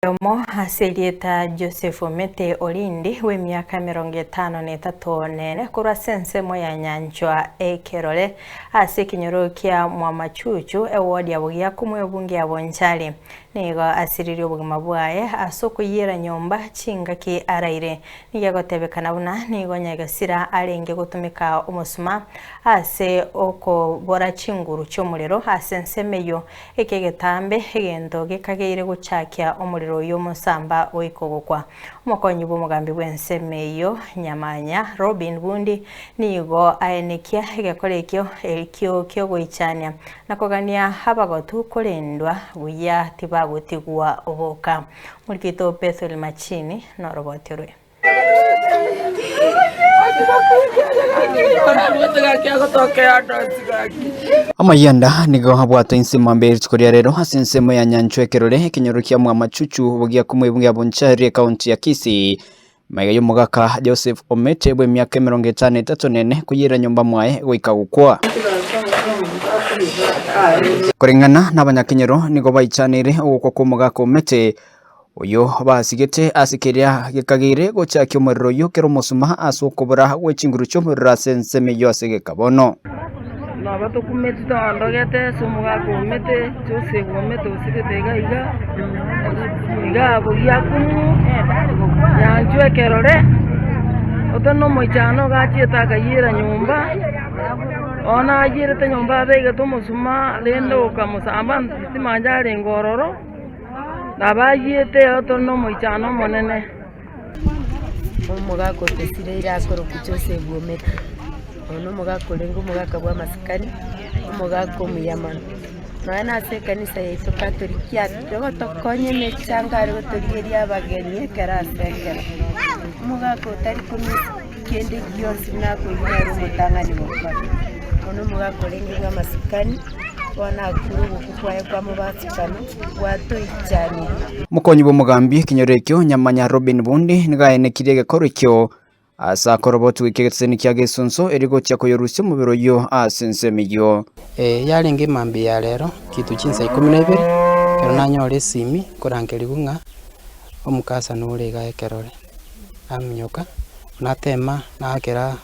Omo asilieta Joseph Omete Olindi we miaka 53 nene kurwa sensemo ya nyanchwa ekerore ase kinyoro kia Mwamachuchu ewodi abogia kumwe bunge abonchali nigo asiriri obugima bwaye asokuyira nyomba chingaki araire nigagotebekana buna nigo nyagasira arenge gutumika omusuma ase oko bora chinguru chomurero ase nsemeyo ekegetambe egendo gikageire guchakia omuriro y'omusamba oikogokwa omukonyi bw'omugambi bw'ensemeyo Nyamanya Robin Bundi nigo aenekia egekorekyo ekyo kyogoichania nakogania abagotu korendwa buya tibagotigwa oboka murikito Bethel Machini noroboterwe Amayanda nigo habwata insemo mbere chikoria rero hasensemo ya nyanchwe kerore kinyoro kia Mwamachuchu bugia kumwe bunge abonchari county ya Kisii maiga y'omugaka Joseph Omete bwe myaka 53 nene kuyira nyomba mwae goika gukwa kuringana n'abanyakinyoro nigo baichanire uko kumugaka Omete uyo basigete asikeria gikagire gochakya omuriro yokero musuma asokobora gwechinguru cy'omuriro asensemeyo asegekabono nabato kumeti andogete sumugaka Omete Joseph Omete usigete iga bugia kumu yanchwe kerore otono moichano gachieta kayira nyumba ona ayirete nyumba bege tomusuma lendo kamusamba timanjare ngororo nabayete otono moichano monene omugaka otesire irakoro ku Joseph Omete ono mugaka olengo mugaka bwa masikani omugaka omuyamano naena se kanisa ya Katoliki atogo tokonye mechangare gotorigeria abageni karasekera omugaka otari komisi kende gyonsi nako yaro mutangani bokwa ono mugaka olengo bwa masikani wana kuru gukwaye kwa mubatsikano wato ichani mukonyi bw'omugambi kinyorekyo Nyamanya Robin Bundi nigaenekire gekorokyo asa korobotu ikegetseni kya gesonso erigo cya koyorusyo mubiro yo asensemiyo yarenge mambi ya rero kitu chinsa 12 kero nanyore simi korangeri bunga omukasa nurega ekerore amnyoka natema nakera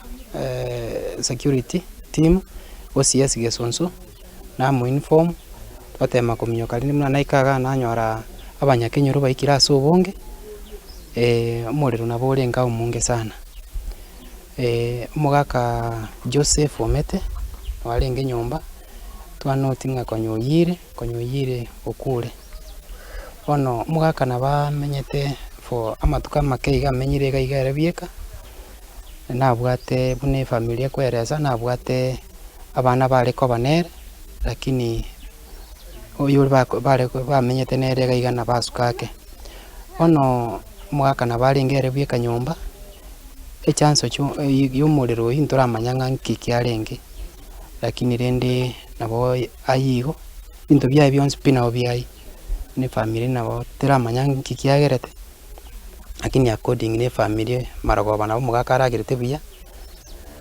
security team OCS gesonso na mu inform twatema kumnyoka rini mwana naikaga nanyora abanyakenyoro baikira so bonge omuriro nabo orenga omunge sana omugaka Joseph Omete warenge nyomba twanotinga konyoyire okure ono omugaka nabamenyete for amatuka makeiga menyire gaiga bieka nabwate bune familia kwereza nabwate abana bareko banere lakini oyo bamenyete nere gaiga nabasukake ono omugaka nabarengere bieka nyomba echanso y'omuriro intoramanyanga nkikiarenge lakini rende nabo ayigo into bya byonse pina obyai ni family nabo teramanyanga nkikiagerete lakini according ne family maragoba nabo mugaka aragerete buya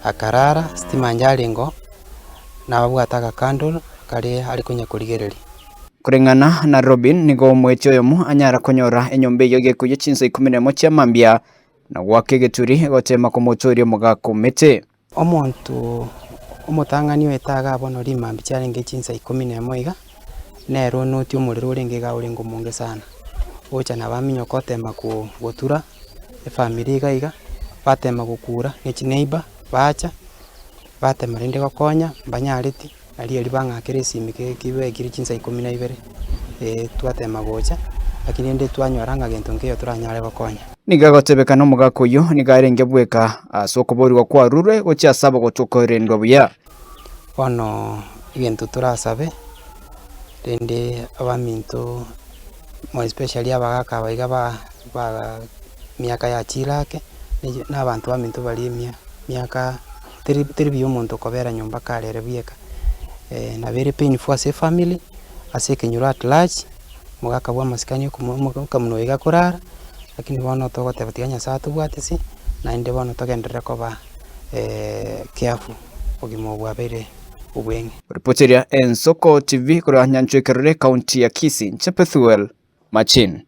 akarara stima njarengo nababwataka candle kare ari kunya kurigereri kurengana na Robin nigo mwetyo yomu anyara konyora enyombe yoge kuye chinsa 11 cya mambia na wakegeturi gotema komotori omugaka Omete omonto omotangani wetaga abono rimambi cyarenge chinsa 11 iga nero noti omuriro orenge ga orengo munge sana ocha nabaminyo kotema ku gotura family iga batema gukura neighbor bacha batema rende gokonya banyareti ali ali bangakere simike kibe kiri chinsa 12 twatema gocha lakini ende twanyoranga gento ngeyo turanyare gokonya nigagotebekana omugaka oyo nigarenge bweka asokoborirwa kwa rure gocha saba gotokorendwa buya ono igento turasabe rende abaminto mo especially abagaka baiga ba miaka ya chirake n'abantu baminto bali miaka teri omonto kobera nyomba karere bieka na very painful as a family ase kenyura at large mugaka bwa masikani kumuno iga kurara lakini bono togotebatiga Nyasaye tubwatisi naende bono togenderera koba careful ogimo bwabere ubwenge reporteria Ensoko TV kura Nyanchwe Kerere county ya Kisii Bethel Machini.